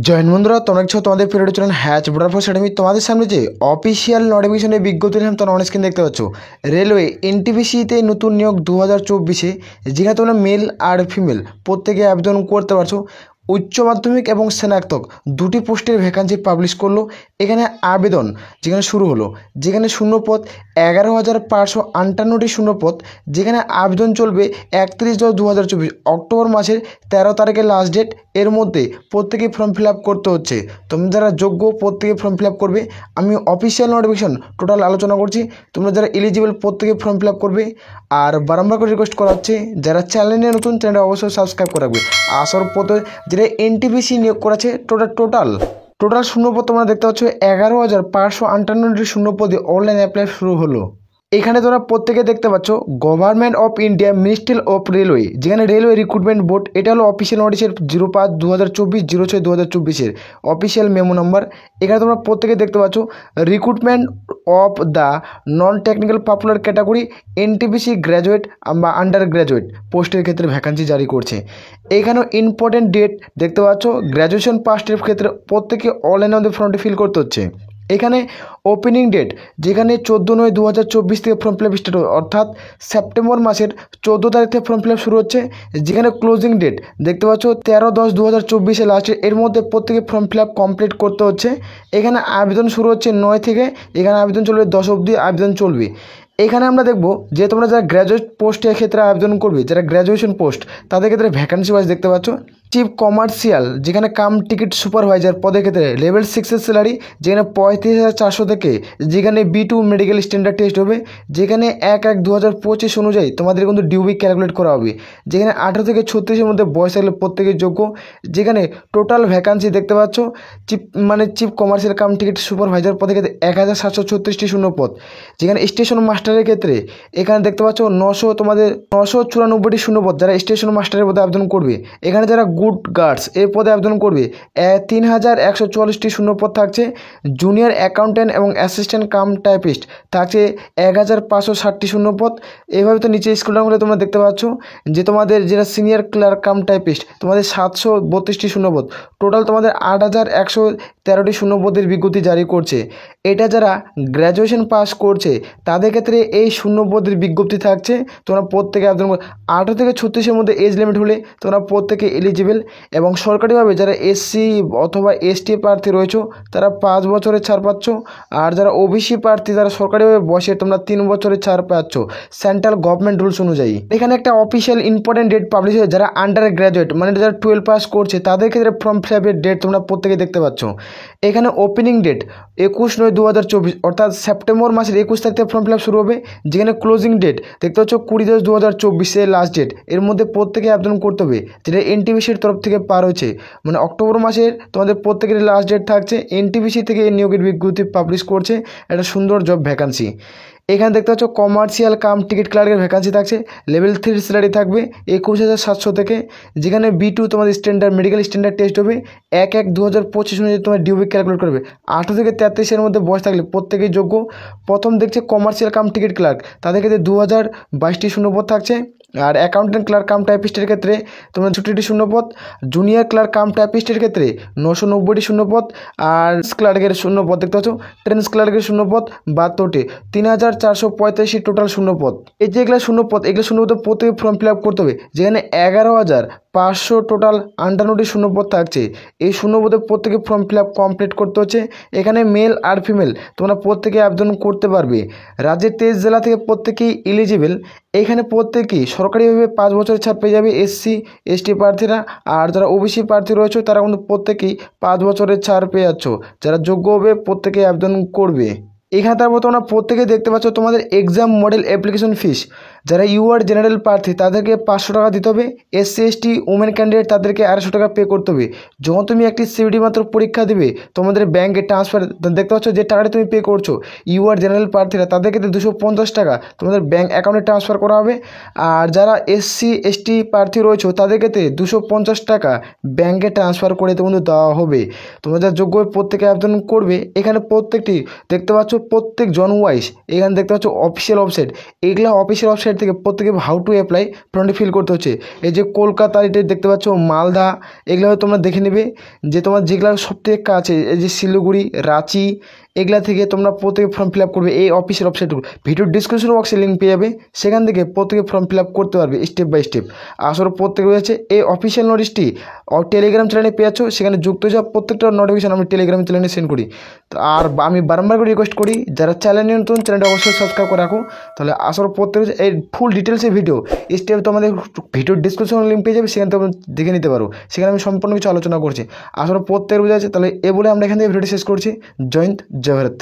Join বন্ধুরা, তোমরা দেখছো তোমাদের পিরিয়ড চ্যানেল হ্যাচ বর্ডার ফোর্স একাডেমি। তোমাদের সামনে যে অফিসিয়াল নোটিফিকেশনের বিজ্ঞপ্তি দিলাম তোমরা অন স্ক্রিন দেখতে পাচ্ছ। রেলওয়ে এনটিপিসিতে নতুন নিয়োগ 2024-এ, যেখানে তোমরা মেল আর ফিমেল প্রত্যেকে আবেদন করতে পারছো। উচ্চ মাধ্যমিক এবং স্নাতক দুটি পোস্টের ভ্যাকান্সি পাবলিশ করলো। এখানে আবেদন যেখানে শুরু হলো, যেখানে শূন্যপদ 11,558টি শূন্যপদ, যেখানে আবেদন চলবে 31/10/2024 অক্টোবর মাসের 13 তারিখের লাস্ট ডেট। এর মধ্যে প্রত্যেকে ফর্ম ফিল আপ করতে হচ্ছে। তোমরা যারা যোগ্য প্রত্যেকে ফর্ম ফিল আপ করবে। আমি অফিসিয়াল নোটিফিকেশন টোটাল আলোচনা করছি। তোমরা যারা এলিজিবল প্রত্যেকে ফর্ম ফিল আপ করবে। আর বারবার করে রিকোয়েস্ট করা হচ্ছে, যারা চ্যানেলে নতুন চ্যানেলটা অবশ্যই সাবস্ক্রাইব করে রাখবে। আসর পথে যেটা এনটিপিসি নিয়োগ করেছে টোটাল শূন্যপদ তোমরা দেখতে পাচ্ছ 11,558টি শূন্যপদে অনলাইন অ্যাপ্লাই শুরু হলো। এখানে তোমরা প্রত্যেকে দেখতে পাচ্ছ government of India ministry of railway, যেখানে রেলওয়ে রিক্রুটমেন্ট বোর্ড, এটা হলো অফিসিয়াল নোটিশের 05/2024 06/2024-এর অফিসিয়াল মেমো নাম্বার। এখানে তোমরা প্রত্যেকে দেখতে পাচ্ছ recruitment of the non technical popular category NTPC graduate বা আন্ডার গ্র্যাজুয়েট পোস্টের ক্ষেত্রে ভ্যাকান্সি জারি করছে। এখানেও ইম্পর্টেন্ট ডেট দেখতে পাচ্ছ, গ্র্যাজুয়েশন পাস্টের ক্ষেত্রে প্রত্যেকে অনলাইনে ফর্মটি ফিল করতে হচ্ছে। এখানে ওপেনিং ডেট যেখানে 14/9/2024 থেকে ফর্ম ফিল আপ স্টার্ট হবে, অর্থাৎ সেপ্টেম্বর মাসের 14 তারিখ থেকে ফর্ম ফিল আপ শুরু হচ্ছে। যেখানে ক্লোজিং ডেট দেখতে পাচ্ছ 13/10/2024 লাস্টে। এর মধ্যে প্রত্যেকে ফর্ম ফিল আপ কমপ্লিট করতে হচ্ছে। এখানে আবেদন শুরু হচ্ছে 9 থেকে, এখানে আবেদন চলবে 10 অবধি আবেদন চলবে। এখানে আমরা দেখব যে তোমরা যারা গ্র্যাজুয়েট পোস্টের ক্ষেত্রে আবেদন করবে, যারা গ্র্যাজুয়েশন পোস্ট, তাদের ক্ষেত্রে ভ্যাকান্সি ওয়াইজ দেখতে পাচ্ছ। চিফ কমার্শিয়াল যেখানে কাম টিকিট সুপারভাইজার পদের ক্ষেত্রে লেভেল 6-এর স্যালারি যেখানে 35,400 থেকে, যেখানে B2 মেডিকেল স্ট্যান্ডার্ড টেস্ট হবে, যেখানে 1/1/2025 অনুযায়ী তোমাদের কিন্তু ডিউবি ক্যালকুলেট করা হবে। যেখানে 18 থেকে 36-এর মধ্যে বয়স থাকলে প্রত্যেকের যোগ্য। যেখানে টোটাল ভ্যাকান্সি দেখতে পাচ্ছ chief commercial cum ticket supervisor পদের ক্ষেত্রে 1,736টি শূন্যপদ। যেখানে স্টেশন মাস্টারের ক্ষেত্রে এখানে দেখতে পাচ্ছ 994টি শূন্যপদ, যারা স্টেশন মাস্টারের পদে আবেদন করবে। এখানে যারা গুড গার্ডস এই পদে আবেদন করবে 3,144টি শূন্যপদ থাকছে। জুনিয়র অ্যাকাউন্ট্যান্ট এবং অ্যাসিস্ট্যান্ট কাম টাইপিস্ট থাকছে 1,560টি শূন্যপদ। এইভাবে তো নিচে স্ক্রল ডাউন করলে তোমরা দেখতে পাচ্ছ যে তোমাদের যেটা সিনিয়র ক্লার্ক কাম টাইপিস্ট তোমাদের 732টি শূন্যপদ। টোটাল তোমাদের 8,113টি শূন্যপদের বিজ্ঞপ্তি জারি করছে। এটা যারা গ্র্যাজুয়েশন পাস করছে তাদের ক্ষেত্রে এই শূন্যপদের বিজ্ঞপ্তি থাকছে। তোমরা প্রত্যেকে আবেদন 18 থেকে 36-এর মধ্যে এজ লিমিট হলে তোমরা প্রত্যেকে এলিজিবল। এবং সরকারিভাবে যারা এসসি অথবা এসটি প্রার্থী রয়েছে তারা 5 বছরের ছাড় পাচ্ছ। আর যারা ওবিসি প্রার্থী তারা সরকারিভাবে বসে তোমরা 3 বছরের ছাড় পাচ্ছ সেন্ট্রাল গভর্নমেন্ট রুলস অনুযায়ী। এখানে একটা অফিসিয়াল ইম্পর্টেন্ট ডেট পাবলিশ হয়েছে, যারা আন্ডার গ্র্যাজুয়েট মানে যারা 12 পাস করছে তাদের ক্ষেত্রে ফর্ম ফিল আপের ডেট তোমরা প্রত্যেকে দেখতে পাচ্ছ। এখানে ওপেনিং ডেট 21/9/2024 অর্থাৎ সেপ্টেম্বর মাসের 21 তারিখ থেকে ফর্ম ফিল আপ শুরু হবে। যেখানে ক্লোজিং ডেট দেখতে পাচ্ছ 20/10/2024 লাস্ট ডেট। এর মধ্যে প্রত্যেকে আবেদন করতে হবে, যেটা এনটিপিসির তরফ থেকে পার হয়েছে। মানে অক্টোবর মাসের তোমাদের প্রত্যেকের লাস্ট ডেট থাকছে। এনটিপিসি থেকে এই নিয়োগের বিজ্ঞপ্তি পাবলিশ করছে। একটা সুন্দর জব ভ্যাকান্সি। এখানে দেখতে পাচ্ছ কমার্শিয়াল কাম টিকিট ক্লার্কের ভ্যাকান্সি থাকছে। লেভেল 3 স্যালারি থাকবে 21,700 থেকে। যেখানে B2 তোমাদের স্ট্যান্ডার্ড মেডিকেল স্ট্যান্ডার্ড টেস্ট হবে 1/1/2025 অনুযায়ী তোমার ডিউবি ক্যালকুলেট করবে। 18 থেকে 33-এর মধ্যে বয়স থাকলে প্রত্যেকেই যোগ্য। প্রথম দেখছে কমার্শিয়াল কাম টিকিট ক্লার্ক, তাদের ক্ষেত্রে 2,022টি শূন্যপদ থাকছে। আর অ্যাকাউন্টেন্ট ক্লার্ক কাম টাইপিস্টের ক্ষেত্রে তোমরা 60টি শূন্যপদ। জুনিয়র ক্লার্ক কাম টাইপিস্টের ক্ষেত্রে 990টি শূন্যপদ। আর ক্লার্কের শূন্যপদ দেখতে পাচ্ছ ট্রেন্স ক্লার্কের শূন্যপদ 72টি, 3,445 টোটাল শূন্যপদ। এই যে এগুলো শূন্যপদ প্রত্যেকে ফর্ম ফিল আপ করতে হবে। যেখানে 11,500 টোটাল 58টি শূন্যপদ থাকছে। এই শূন্যপদে প্রত্যেকে ফর্ম ফিল আপ কমপ্লিট করতে হচ্ছে। এখানে মেল আর ফিমেল তোমরা প্রত্যেকে আবেদন করতে পারবে। রাজ্যের 23 জেলা থেকে প্রত্যেকেই এলিজিবল। এখানে প্রত্যেকেই সরকারিভাবে 5 বছরের ছাড় পেয়ে যাবে এসসি এসটি প্রার্থীরা। আর যারা ওবিসি প্রার্থী রয়েছে তারা কিন্তু প্রত্যেকেই 5 বছরের ছাড় পেয়ে যাচ্ছ। যারা যোগ্য হবে প্রত্যেকে আবেদন করবে। এখানে তারপর তোমরা প্রত্যেকে দেখতে পাচ্ছ তোমাদের এক্সাম মডেল অ্যাপ্লিকেশন ফিস। যারা ইউআর জেনারেল প্রার্থী তাদেরকে 500 টাকা দিতে হবে। এসসি এসটি উমেন ক্যান্ডিডেট তাদেরকে 250 টাকা পে করতে হবে। যখন তুমি একটি সিবিটি মাত্র পরীক্ষা দেবে তোমাদের ব্যাঙ্কে ট্রান্সফার দেখতে পাচ্ছ যে টাকাটা তুমি পে করছো। ইউআর জেনারেল প্রার্থীরা তাদের ক্ষেত্রে 250 টাকা তোমাদের ব্যাঙ্ক অ্যাকাউন্টে ট্রান্সফার করা হবে। আর যারা এসসি এসটি প্রার্থী রয়েছে তাদের ক্ষেত্রে 250 টাকা ব্যাঙ্কে ট্রান্সফার করে তোমাদের দেওয়া হবে। তোমরা যারা যোগ্য প্রত্যেকে আবেদন করবে। এখানে প্রত্যেকটি দেখতে পাচ্ছ প্রত্যেক জন ওয়াইজ। এখানে দেখতে পাচ্ছ অফিসিয়াল ওয়েবসাইট। এইগুলো অফিসিয়াল ওয়েবসাইট ওয়েবসাইট থেকে প্রত্যেকে হাউ টু অ্যাপ্লাই ফর্মটি ফিল করতে হচ্ছে। এই যে কলকাতা এটা দেখতে পাচ্ছ, মালদা, এগুলো তোমরা দেখে নেবে যে তোমার যেগুলো সবথেকে কাছে, এই যে শিলিগুড়ি, রাঁচি, এগুলা থেকে তোমরা প্রত্যেকে ফর্ম ফিল আপ করবে। এই অফিসের ওয়েবসাইটগুলো ভিডিও ডিসক্রিপশন বক্সে লিঙ্ক পেয়ে যাবে, সেখান থেকে প্রত্যেকে ফর্ম ফিল আপ করতে পারবে স্টেপ বাই স্টেপ। আসলে প্রত্যেকে হচ্ছে এই অফিসিয়াল নোটিশটি টেলিগ্রাম চ্যানেলে পেয়ে যাচ্ছ, সেখানে যুক্ত হয়ে যাওয়া প্রত্যেকটা নোটিফিকেশন আমি টেলিগ্রাম চ্যানেলে সেন্ড করি। তো আর আমি বারবার করে রিকোয়েস্ট করি যারা চ্যানেল নতুন, চ্যানেলটা অবশ্যই সাবস্ক্রাইব করে রাখো। তাহলে আসলে প্রত্যেক এই ফুল ডিটেলসের ভিডিও স্টেপ তোমাদের ভিডিও ডিসক্রিপশন লিঙ্ক পেয়ে যাবে, সেখানে তোমরা দেখে নিতে পারো। সেখানে আমি সম্পূর্ণ কিছু আলোচনা করছি। আসলে প্রত্যেক বোঝা আছে। তাহলে এ বলে আমরা এখান থেকে ভিডিওটি শেষ করছি। জয় হিন্দ, জয় ভারত।